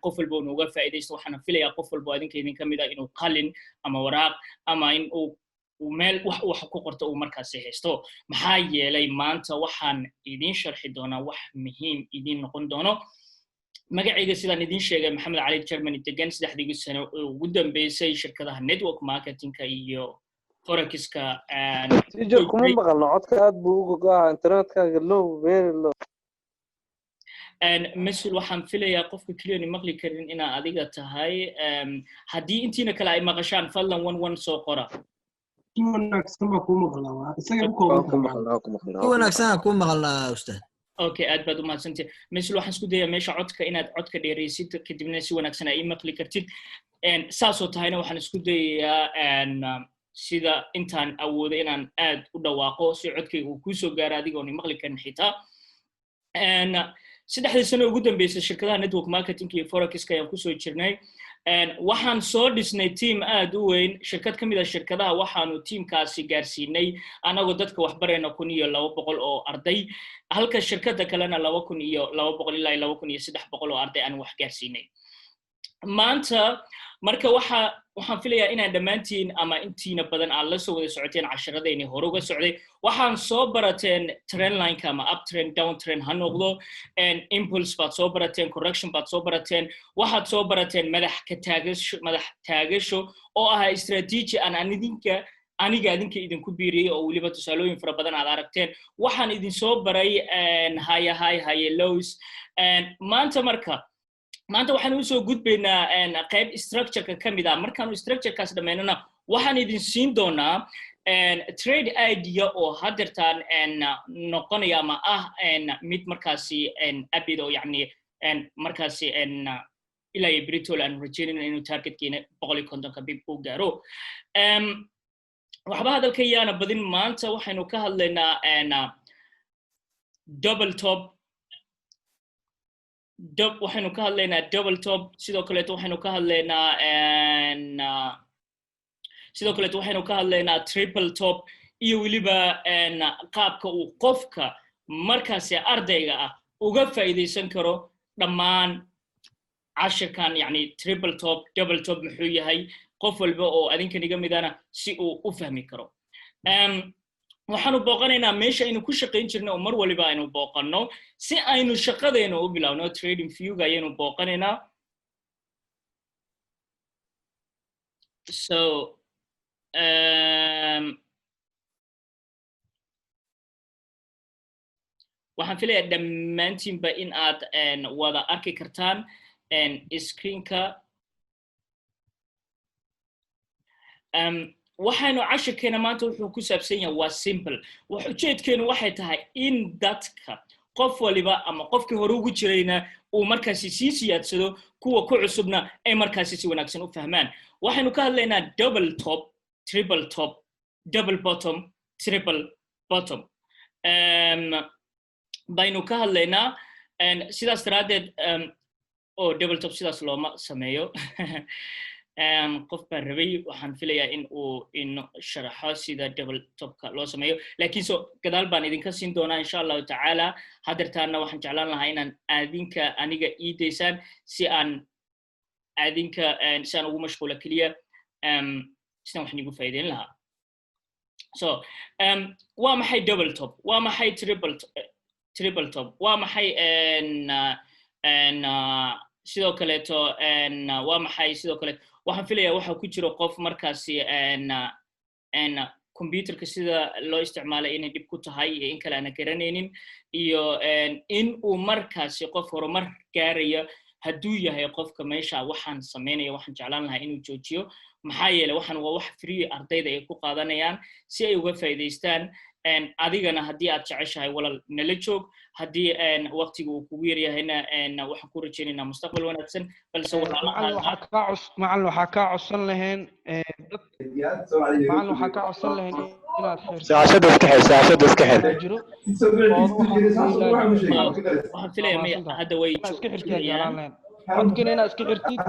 qof walba uu uga faa'iideysto waxaan filayaa qof walba idin kamid ah inuu qalin ama waraaq ama in uu meel wax ku qorto uu markaas haysto maxaa yeelay maanta waxaan idin sharxi doonaa wax muhiim idin noqon doono magacayga sidaan idin sheegay maxamed cali Germany degan 3 sano ugu dambeysay shirkadaha network marketingka iyo forex-ka tijo kuma maqalno codka aad buu uga go'aa internetka low very low مسؤول waxaan filayaa qofka kaliya in maqli karin ina adiga tahay hadii intiina kale ay maqashaan fadlan 11 soo qora wanaagsan ku maqlaa isaga ku wanaagsan ku maqlaa ustaad okay aad baad u mahadsantahay مسؤول waxaan isku dayaa meesha codka inaad codka dheeraysid kadibna si wanaagsan ay maqli kartid saasoo tahayna waxaan isku dayaa sida intaan awoodo inaan aad u dhawaaqo si codkaygu ku soo gaaro adiga oo maqli karin xitaa saddexdii sano ugu dambeysay shirkadaha network marketing iyo forex-ka ayaan ku soo jirnay waxaan soo dhisnay team aad u weyn shirkad kamid ah shirkadaha waxaanu teamkaasi gaarsiinay anagoo dadka wax barayna 1200 oo arday halka shirkada kalena 2200 ilaa 2300 oo arday aan wax gaarsiinay maanta marka waxaan filayaa inaan dhamaantiin ama intiina badan aan la soo wada socoteen casharadeenii hore uga socday waxaan soo barateen trend line ama uptrend downtrend ha noqdo impulse baad soo barateen correction baad soo barateen waxaad soo barateen madax taagasho oo ah strategy aan aniga idinku biiriyay oo waliba tusaalooyin fara badan aad aragteen waxaan idin soo baray high lows maanta waxaan u soo gudbaynaa qayb structure-ka kamid ah markaan structure-kaas dhameynana waxaan idin siin doonaa trade idea oo hadirtaan noqonaya ama mid markaasi abid oo yani markaasi ilaa Britol aan rajeynayno inuu targetkiina 150 bib u gaaro waxba hadalkayaana badin maanta waxaynu ka hadlaynaa double top waxaynu ka hadlaynaa double top sidoo kale waxaynu ka hadlaynaa triple top iyo waliba qaabka uu qofka markaas ardayga ah uga faa'iideysan karo dhammaan cashirkan yani triple top double top muxuu yahay qof walba oo adinka niga midana si uu u fahmi karo waxaanu booqanaynaa meesha aynu ku shaqayn jirnay oo mar waliba aynu booqano si aynu shaqadeena u bilowno trading view-ga ayaynu booqanaynaa so waxaan filayaa dhammaantiinba in aad wada arki kartaan screen-ka waxaanu cashirkeena maanta wuxuu ku saabsan yahay waa simple ujeedkeenu waxay tahay in dadka qof waliba ama qofkii hore ugu jirayna uu markaasi sii siyaadsado kuwa ku cusubna ay markaasi si wanaagsan u fahmaan waxaanu ka hadlaynaa double top triple top double bottom triple bottom baynu ka hadlaynaa sidaas daraadeed oo double top sidaas looma sameeyo qof baa rabay waxaan filayaa in uu sharaxo sida double topka loo sameeyo laakiin soo gadaal baan idinka siin doonaa insha Allah taala hadartaana waxaan jeclaan lahaa inaan aniga iideysaan si aan ugu mashquulo kaliya sidaan wax nigu faa'iideyn lahaa so waa maxay double top waa maxay triple top waa maxay sidoo kaleeto waa maxay sidoo kale waxaan filayaa waxa ku jiro qof markaasi computerka sida loo isticmaalay inay dib ku tahay iyo in kale aan garanaynin iyo in uu markaasi qof horumar gaaraya hadduu yahay qofka meesha waxaan sameynaya waxaan jeclaan lahaa inuu joojiyo maxaa yeelay waxaan waa wax free ardayda ay ku qaadanayaan si ay uga faa'iideystaan adigana haddii aad jeceshahay walal nala joog haddii waqtigu uu kugu yar yahayna waxaan ku rajaynaynaa mustaqbal wanaagsan balse macallin waxaa ka codsan lahayn inaad saashada iska xir waxaan filayaa hadda way codkina inaad iska xirtid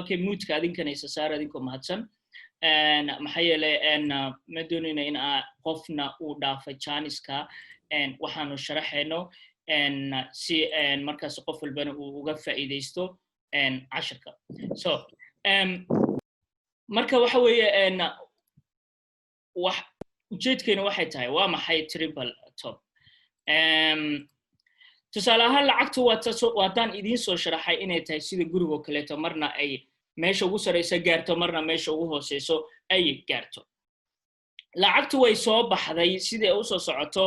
okay moodka adinkana isa saar adinkoo mahadsan maxaa yeelay ma doonayna in qofna uu dhaafo janiska waxaanu sharaxayno si markaas qof walbana uu uga faa'iideysto casharka so marka waxa weeye wax ujeedkeena waxay tahay waa maxay triple top tusaale ahaan lacagtu waataan idiin soo sharaxay inay tahay sida gurigo kaleeto marna ay meesha ugu sareysa gaarto marna meesha ugu hooseyso ay gaarto lacagtu way soo baxday sidii ay u soo socoto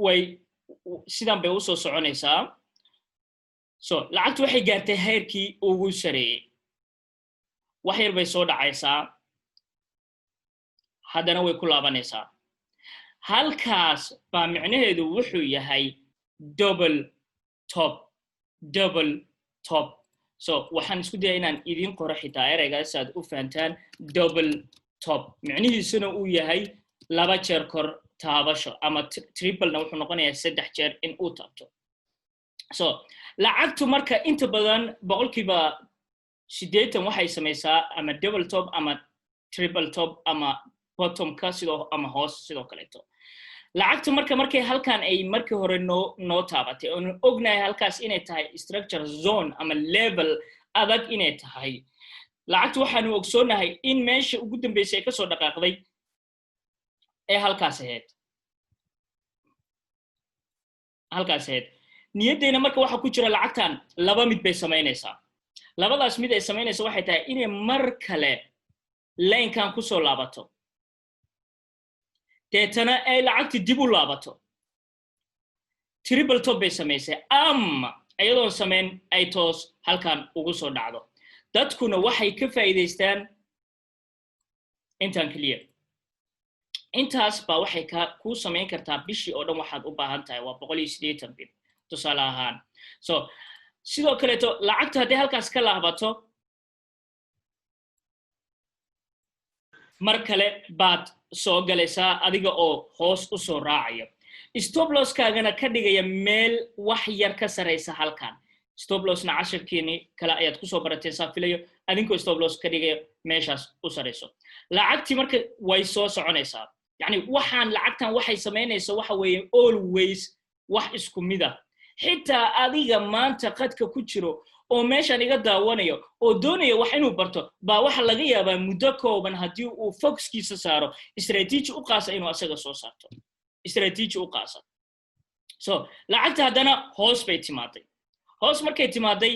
way sidan bay u soo soconaysaa so lacagtu waxay gaartay heerkii ugu sareeyay wax yar bay soo dhacaysaa haddana way ku laabanaysaa halkaas baa micnaheedu wuxuu yahay double top so waxaan isku dayaa inaan idin qoro xitaa ereygaas aad u fahantaan double top micnihiisuna uu yahay laba jeer kor taabasho ama triple-na wuxuu noqonayaa 3 jeer in uu taabto so lacagtu marka inta badan boqolkiiba 80 waxay samaysaa ama double top ama triple top ama bottom ka sidoo ama hoos sidoo kaleeto lacagtu markay halkan ay markii hore noo taabatay oo ognahay halkaas inay tahay structure zone ama level adag inay tahay lacagtu waxaanu ogsoonahay in meesha ugu dambeysay ka soo dhaqaaqday ee halkaas ahayd niyaddeena marka waxa ku jira lacagtan laba mid bay samaynaysaa labadaas mid ay samaynaysaa waxay tahay inay mar kale line-kan ku soo laabato deetana ay lacagti dib u laabato triple top bay samaysay ama ayadoon samayn ay toos halkan ugu soo dhacdo dadkuna waxay ka faa'iideystaan intaan clear intaas baa waxay ku samayn kartaa bishii oo dhan waxaad u baahan tahay waa 180 bib tusaale ahaan so sidoo kaleeto lacagta haddii halkaas ka laabato mar kale baad soo galaysaa adiga oo hoos u soo raacaya stop loss-kaagana ka dhigaya meel wax yar ka sareysa halkan stop loss-na casharkeeni kale ayaad ku soo barateen saa filayo adinkoo stop loss ka dhigaya meeshaas u sareyso lacagtii marka way soo soconaysaa yacni waxaan lacagtan waxay samaynaysaa waxa weeye always wax isku mid ah xitaa adiga maanta qadka ku jiro oo meeshan iga daawanayo oo doonayo wax inuu barto baa waxa laga yaabaa muddo kooban haddii uu focuskiisa saaro istaraatiiji u qaasa inuu asaga soo saarto istaraatiiji u qaasa so lacagta haddana hoos bay timaaday hoos markay timaaday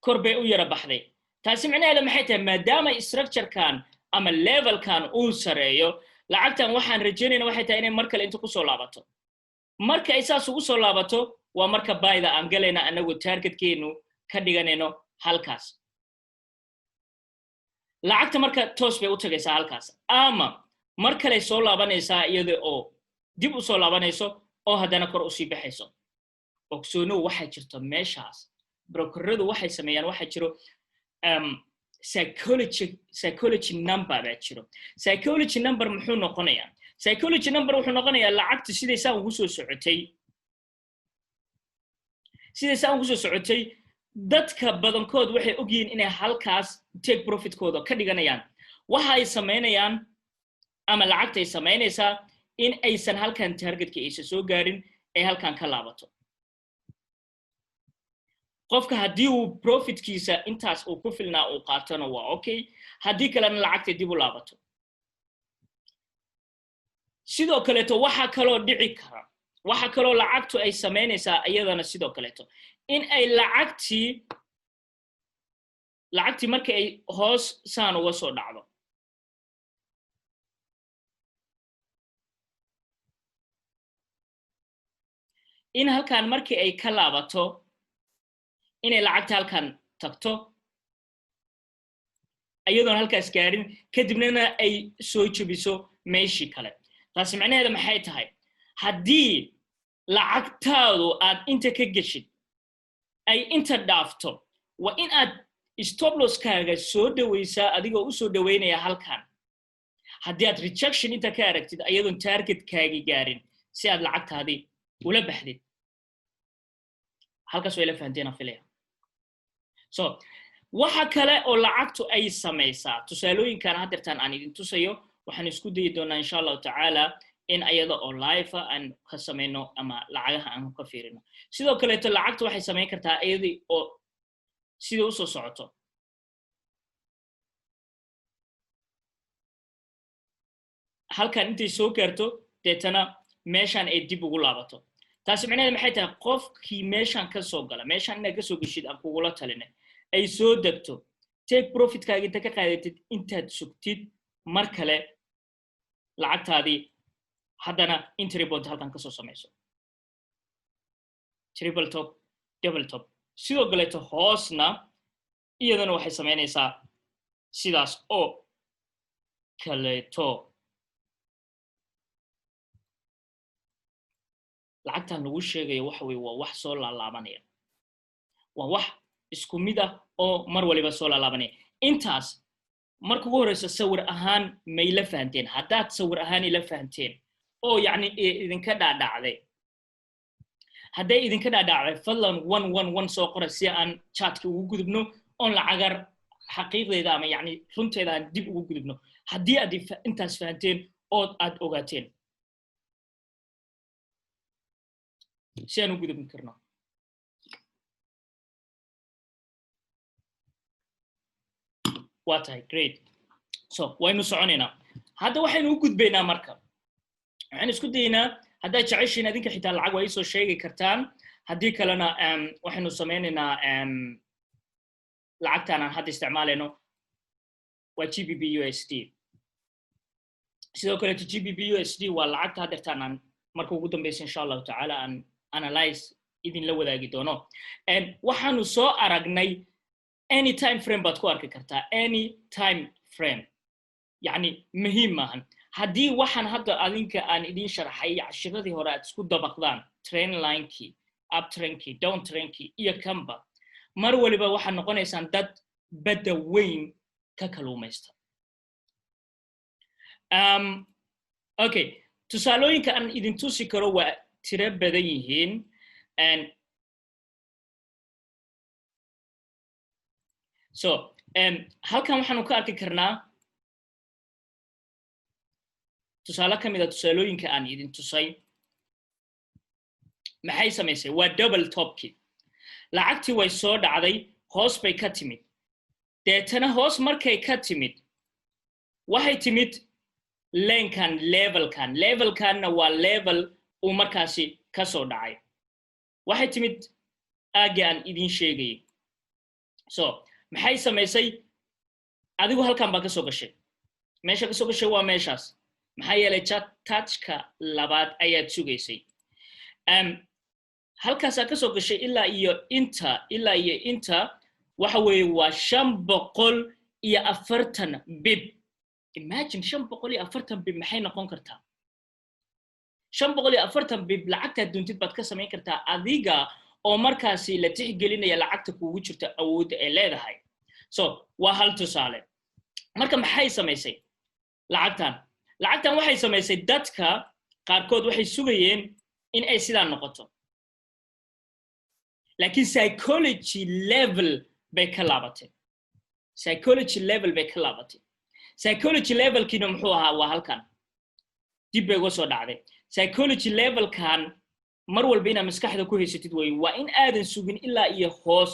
kor bay u yara baxday taasi micnaheedu maxay tahay maadaama structure-kan ama level-kan uu sareeyo lacagtan waxaan rajaynaynaa waxay tahay inay mar kale inta ku soo laabato marka ay saas ugu soo laabato waa marka bayda aan galayna anagu targetkeenu ka dhiganayno halkaas lacagta marka toos bay u tagaysaa halkaas ama mar kale soo laabanaysaa iyada oo dib u soo laabanayso oo haddana kor u sii baxayso ogsoono waxaa jirto meeshaas brokeradu waxay sameeyaan waxaa jiro psychology number baa jiro psychology number muxuu noqonayaa psychology number wuxuu noqonayaa lacagta sidaysaa ugu soo socotay dadka badankood waxay ogyihiin inay halkaas take profitkooda ka dhiganayaan waxa ay samaynayaan ama lacagta ay samaynaysaa in aysan halkan targetka aysan soo gaarin ay halkan ka laabato qofka haddii uu profitkiisa intaas uu ku filnaa uu qaatona waa okay haddii kalena lacagta dib u laabato sidoo kaleeto waxa kaloo dhici kara waxa kaloo lacagtu ay samaynaysaa iyadana sidoo kaleeto in ay lacagtii markii ay hoos saan uga soo dhacdo in halkan markii ay ka laabato inay lacagta halkan tagto ayadoon halkaas gaarin kadibna ay soo jebiso meeshii kale taasi macnaheedu maxay tahay haddii lacagtaadu aad inta ka geshid ay inta dhaafto waa in aad stop loss-kaaga soo dhawaysaa adigoo u soo dhawaynaya halkan haddii aad rejection inta ka aragtid ayadoon targetkaagi gaarin si aad lacagtaadii ula baxdid halkaas way la fahanteen afilaya so waxa kale oo lacagtu ay samaysaa tusaalooyinkan haddeertaan aan idin tusayo waxaan isku dayi doonaa insha Allah ta'ala in ayada oo live aan ka sameeyno ama lacagaha aan ka fiirino sidoo kale lacagtu waxay sameyn kartaa ayadii oo sida u soo socoto halkan intay soo gaarto deetana meeshan ay dib ugu laabato taasi macnaheedu maxay tahay qofkii meeshan ka soo gala meeshan inaad ka soo gashid aan kugula talinay ay soo degto take profit kaaga inta ka qaadatid intaad sugtid mar kale lacagtaadii haddana entry point halkan ka soo samayso triple top double top sidoo kaleeto hoosna iyadana waxay samaynaysaa sidaas oo kaleeto lacagtan lagu sheegayo waxa weeye waa wax soo laalaabanaya waa wax isku mid ah oo mar waliba soo laalaabanaya intaas marka ugu horeysa sawir ahaan may la fahanteen haddaad sawir ahaan ila fahanteen oo yacni idinka dhaadhacday hadday idinka dhaadhacday fadlan 111 soo qora si aan chatka ugu gudubno on lacagar xaqiiqdeeda ama yacni runteeda aan dib ugu gudubno haddii aad intaas fahanteen oo aad ogaateen si aan u gudubin karno waa tahay great so waynu soconaynaa hadda waxaynu u gudbaynaa marka waxaan isku daynaa haddaad jeceshiin adinka xitaa lacag waa isoo sheegi kartaan haddii kalena waxaynu samaynaynaa lacagtaan aan hadda isticmaalayno waa GBP USD sidoo kale GBP USD waa lacagta haddeertaan aan marka ugu dambaysa insha Allah ta'ala aan analyze idin la wadaagi doono waxaanu soo aragnay any time frame baad ku arki kartaa any time frame yani muhiim maahan haddii waxaan hadda adinka aan idin sharaxay cashiradii hore aad isku dabaqdaan train line-kii up train-kii down train-kii iyo kamba mar waliba waxaad noqonaysaan dad badda weyn ka kaluumaysta okay tusaalooyinka aan idin tusi karo waa tiro badan yihiin so halkan waxaanu ka arki karnaa tusaale ka mid ah tusaalooyinka aan idin tusay maxay samaysay waa double topkii lacagtii way soo dhacday hoos bay ka timid deetana hoos markay ka timid waxay timid levelkanna waa level uu markaasi ka soo dhacay waxay timid aagii aan idin sheegayay so maxay samaysay adigu halkan baa ka soo gashay meesha ka soo gashay waa meeshaas maxaa yeelay touchka labaad ayaad sugaysay halkaasaa ka soo gashay ilaa iyo inta waxa weeye waa 540 bib imagine 540 bib maxay noqon kartaa 540 bib lacagta duntid baad ka samayn kartaa adiga oo markaasi la tixgelinaya lacagta kuugu jirta awoodda ay leedahay so waa hal tusaale marka maxay samaysay lacagtan waxay samaysay dadka qaarkood waxay sugayeen in ay sidaa noqoto laakiin psychology level bay ka laabatay psychology levelkiina muxuu ahaa waa halkan dib bay uga soo dhacday psychology levelkan mar walba inaad maskaxda ku haysatid way waa in aadan sugin ilaa iyo hoos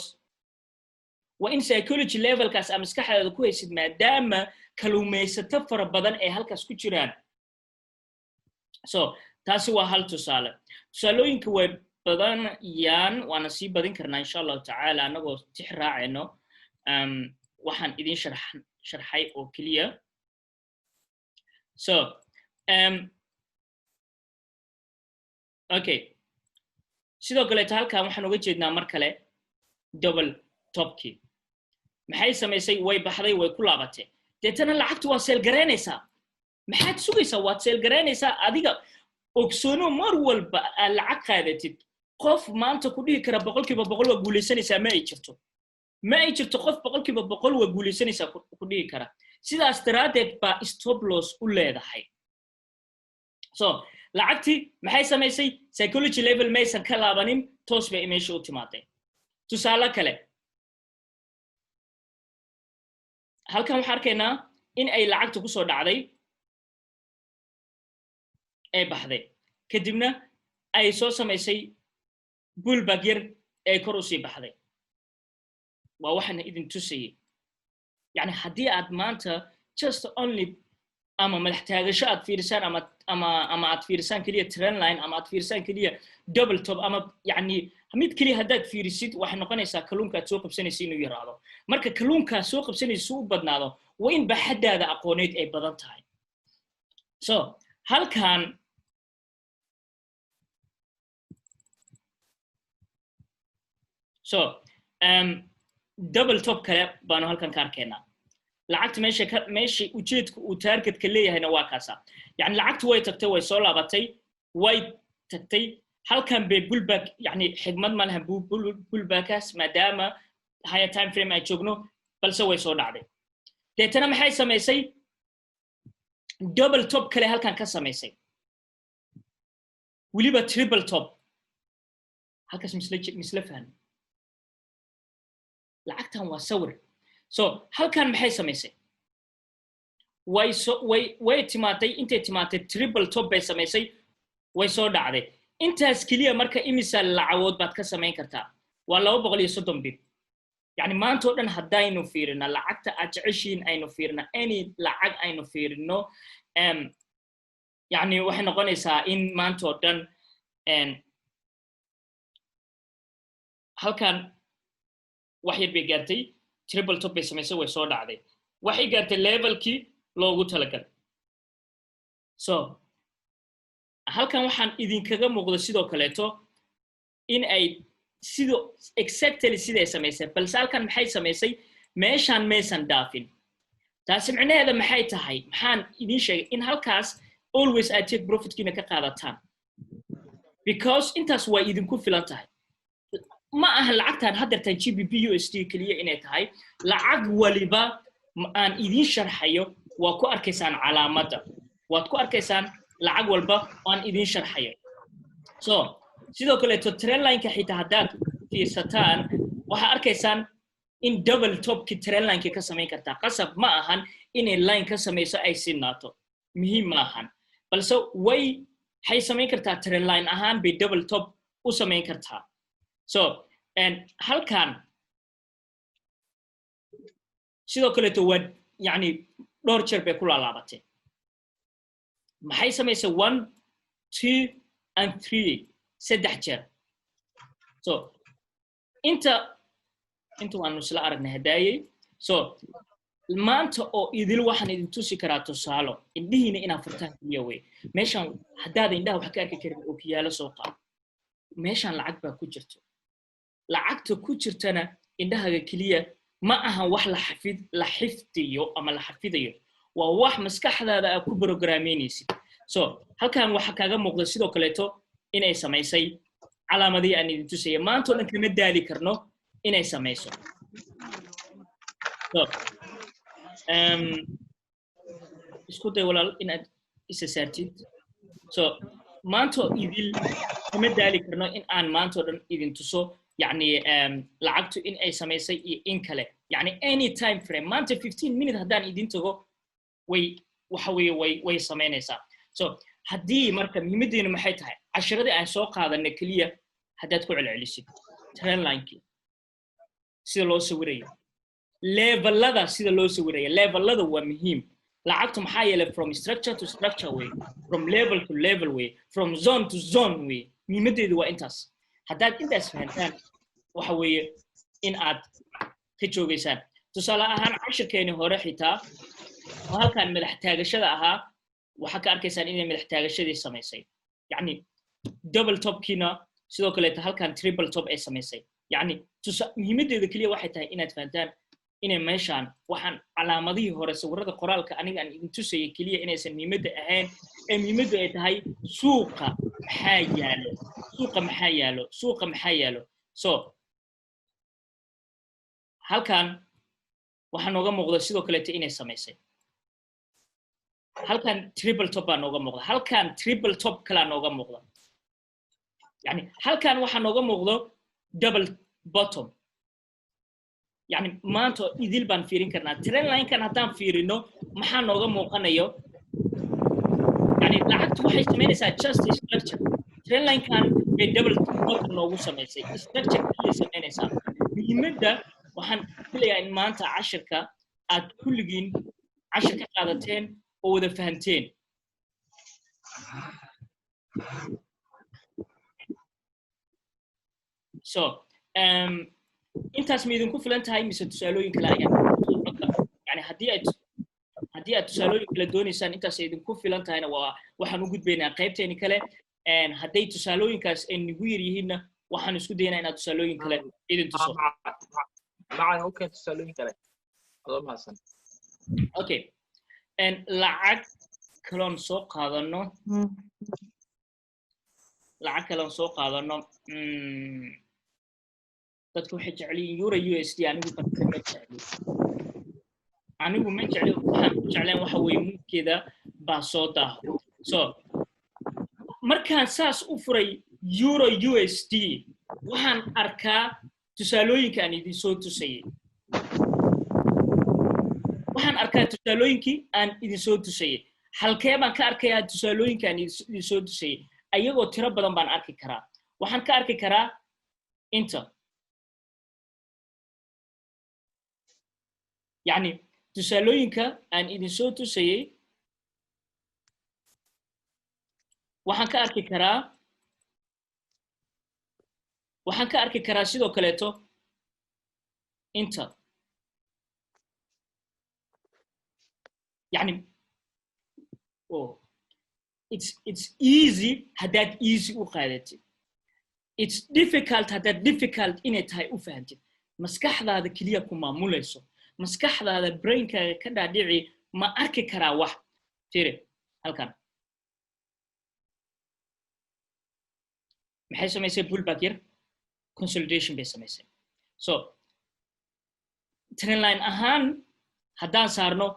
waa in psychology levelkaas aad maskaxdaada ku haysid maadaama kaluumaysato fara badan ay halkaas ku jiraan so taasi waa hal tusaale tusaalooyinka way badan yaan waana sii badin karnaa insha Allah ta'ala anagoo tix raacayno waxaan idin sharxay oo kaliya so okay sidoo kale halkan waxaan uga jeednaa mar kale double topkii maxay samaysay way baxday way ku laabatay deetana lacagtu waa seel gareynaysaa maxaad sugaysaa waad seel gareynaysaa adiga ogsoono mar walba aad lacag qaadatid qof maanta ku dhihi kara 100% waa guulaysanaysaa ma ay jirto qof 100% waa guulaysanaysaa ku dhihi kara sidaas daraadeed baa stop loss u leedahay so lacagtii maxay samaysay psychology level maysan ka laabanin toos bay meesha u timaaday tusaale kale halkan waxaan arkaynaa in ay lacagta ku soo dhacday ay baxday kadibna ay soo samaysay pullback yar ay kor u sii baxday waa waxaan idin tusayay yani haddii aad maanta just only ama madax taagasho aad fiirisaan ama aad fiirisaan kaliya trend line ama aad fiirisaan kaliya double top ama yani mid kaliya haddaad fiirisid waxay noqonaysaa kalluunka aad soo qabsanaysa inuu yaraado marka kalluunka soo qabsanaysa u badnaado waa in baxadaada aqooneed ay badan tahay so halkan double top kale baanu halkan ka arkaynaa lacagta meesha ujeedku uu targetka leeyahayna waa kaasa yani lacagtu way tagtay way soo laabatay way tagtay halkan bay pullback yani xigmad ma laha pullbackaas maadaama higher time frame ay joogno balse way soo dhacday deetana maxay samaysay double top kale halkan ka samaysay weliba triple top halkaas misla fahmi lacagtan waa sawir so halkan maxay samaysay way timaatay intay timaatay triple top bay samaysay way soo dhacday intaas kaliya marka imisa lacagood baad ka samayn kartaa waa 230 bib yani maanta oo dhan haddaynu fiirino lacagta aad jeceshiin aynu fiirino any lacag aynu fiirino yani waxay noqonaysaa in maanta oo dhan halkan wax yar bay gaartay triple top bay samaysay way soo dhacday waxay gaartay levelkii loogu talagalay so halkan waxaan idinkaga muuqdo sidoo kaleeto in ay exactly siday samaysay balse halkan maxay samaysay meeshaan maysan dhaafin taasi micnaheeda maxay tahay maxaan idin sheegay in halkaas always I take profitkiina ka qaadataan because intaas waa idinku filan tahay ma aha lacagtan haddeertan GBP USD kaliya inay tahay lacag waliba aan idin sharxayo waa ku arkaysaan calaamadda waad ku arkaysaan lacag walba aan idin sharxayo so sidoo kale to trend line-ka xitaa haddaad fiirsataan waxaa arkaysaan in double top-ki trend line-ka ka samayn kartaa qasab ma ahan inay line ka samayso ay sinaato muhiim ma ahan balse waxay samayn kartaa trend line ahaan bay double top u samayn kartaa so halkan sidoo kaleeto waa yani dhowr jeer bay ku laalaabatay maxay samaysay 1 2 and 3 saddex jeer so inta waanu isla aragnay hadaayay so maanta oo idil waxaan idin tusi karaa tusaalo indhihiina inaa furtaan kaliya wey meeshaan haddaada indhaha wax ka arki karin oo kiyaalo soo qaado meeshaan lacag baa ku jirto lacagta ku jirtana indhahaga kaliya ma ahan wax la xifdiyo ama la xafidayo waa wax maskaxdaada aad ku programmeynaysid so halkan waxa kaaga muuqda sidoo kaleeto inay samaysay calaamadii aan idin tusayay maanta oo dhan kama daali karno inay samayso so isku day walaal inaad isa saartid so maanta idil kama daali karno in aan maanta oo dhan idin tuso يعني لعبته إن أي سميسي إن كله يعني any time frame ما أنت 15 minutes هدان يدين تجو وي سمينه سا so هدي مركب يمدين محيطها 10 دقائق سوق هذا النكلية هدات كل على trend line كي سيد لو سويرية level لذا سيد لو سويرية level لذا هو مهم لعبته محايلة from structure to structure way from level to level way from zone to zone way يمدين هو إنتاس haddaad intaas fahantaan waxa weeye in aad ka joogaysaan tusaale ahaan cashirkeeni hore xitaa oo halkan madax taagashada ahaa waxa ka arkaysaan inay madax taagashadii samaysay yani double top-kiina sidoo kale halkan triple top ay samaysay yani muhiimadeeda kaliya waxay tahay inaad fahantaan inay meeshaan waxaan calaamadihii hore sawirada qoraalka aniga aan idin tusayay kaliya inaysan muhiimada ahayn ee muhiimadu ay tahay suuqa maxaa yaalo so halkan waxa nooga muuqda sidoo kale inay samaysay halkan triple top baa nooga muuqda halkan triple top kala nooga muuqda yani halkan waxa nooga muuqdo double bottom يعني ما أنتو إذيل بان فيرين كرنا ترين لاين كان هتان فيرينو محن نوغا موقنيو يعني لعقت waxay sameynaysaa just structure trend line kan ee double motor noogu sameysay structure kaliya sameynaysaa muhiimadda waxaan filayaa in maanta cashirka aad kulligiin cashir ka qaadateen oo wada fahanteen so intaas miidin ku filan tahay mise tusaalooyin kale ayaan yani haddii aad tusaalooyin kale doonaysaan intaas idinku filan tahayna waxaan u gudbaynaa qaybteeni kale hadday tusaalooyinkaas ay nagu yar yihiinna waxaan isku daynaa inaad tusaalooyin kale idin tuso okay lacag kaloon soo qaadano dadku waxay jecel yihiin euro USD anigu ma jecli waxaan ku jeclaan waxa weeye mudkeeda baa soo daaho so markaan saas u furay euro USD waxaan arkaa tusaalooyinka aan idin soo tusayay halkee baan ka arkayaa tusaalooyinka aan idin soo tusayay ayagoo tiro badan baan arki karaa waxaan ka arki karaa inta yani tusaalooyinka aan idin soo tusayay waxaan ka arki karaa sidoo kaleeto inta yani it's easy haddaad easy u qaadatid it's difficult haddaad difficult inay tahay u fahantid maskaxdaada keliya ku maamulayso maskaxdaada brainkaaga ka dhaadhici ma arki karaa wax tiri halkan maxay samaysay pullback yar consolidation bay samaysay so trend line ahaan haddaan saarno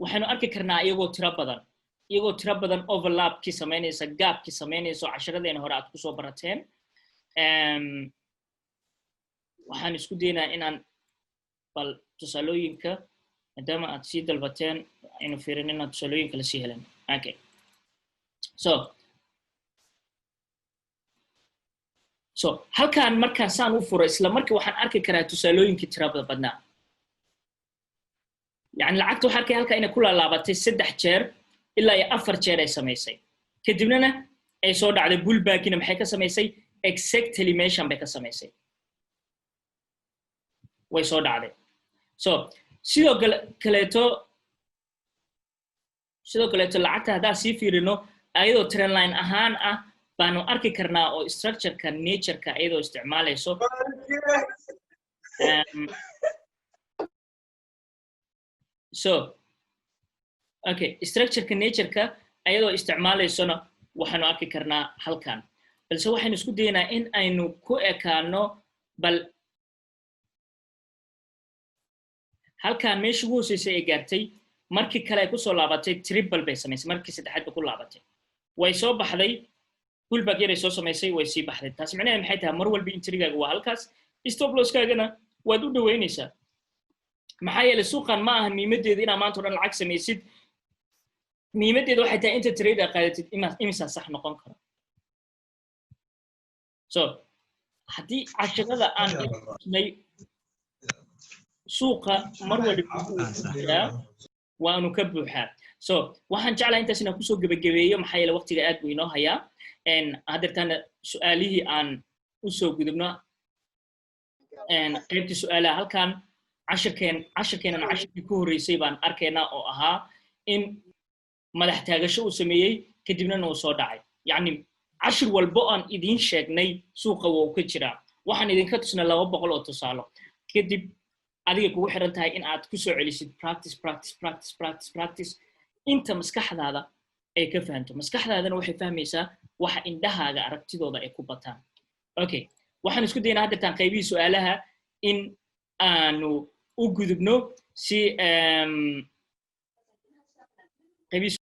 waxaynu arki karnaa iyagoo tiro badan overlapkii samaynaysa gaapkii samaynayso casharadeena hore aad kusoo barateen waxaan isku daynaa inaan bal tusaalooyinka maadaama aad sii dalbateen aynu fiirin inaan tusaalooyinka la sii helan okay so halkaan markaan saan u furo isla markii waxaan arki karaa tusaalooyinkii tirada badnaa yani lacagta waxaan arkay halkaa inay ku laalaabatay 3 jeer ilaa 4 jeer ay samaysay kadibna ay soo dhacday bullbackina maxay ka samaysay exactly meeshan bay ka samaysay way soo dhacday so sidoo kaleeto lacagta haddaan sii fiirino ayadoo trend line ahaan ah baanu arki karnaa oo structureka natureka ayadoo isticmaalayso so okay structureka natureka ayadoo isticmaalaysona waxaanu arki karnaa halkan balse waxaynu isku daynaa in aynu ku ekaano bal halkan meeshii ugu hooseysay ay gaartay markii kale ay kusoo laabatay triple bay samaysay markii saddexaad bay ku laabatay way soo baxday pullback yar ay soo samaysay way sii baxday taas macnaheedu maxay tahay mar walba intrigaaga waa halkaas stop loss-kaagana waad u dhaweynaysaa maxaa yeelay suuqan ma aha miimadeedu inaa maanta o dhan lacag samaysid miimadeedu waxay tahay inta trade aa qaadatid imisaa sax noqon karo so haddii cashirada aan isnay suuqa mar waliba waanu ka buuxaa so waxaan jeclahay intaas inaan kusoo gabagabeeyo maxaa yeelay waqtiga aad buu inoo hayaa haddeertaana su'aalihii aan usoo gudubno qaybtii su'aalaha halkan cashirkeenan cashirkii ku horreysay baan arkaynaa oo ahaa in madax taagasho uu sameeyey kadibna uu soo dhacay yacni cashir walbo aan idiin sheegnay suuqa wuu ka jiraa waxaan idinka tusnay 200 oo tusaalo kadib adiga kugu xiran tahay in aad ku soo celisid practice inta maskaxdaada ay ka fahanto maskaxdaadana waxay fahmaysaa waxa indhahaaga aragtidooda ay ku bataan okay waxaan isku daynaa haddeertaan qaybihii su'aalaha in aanu u gudubno si qaybihii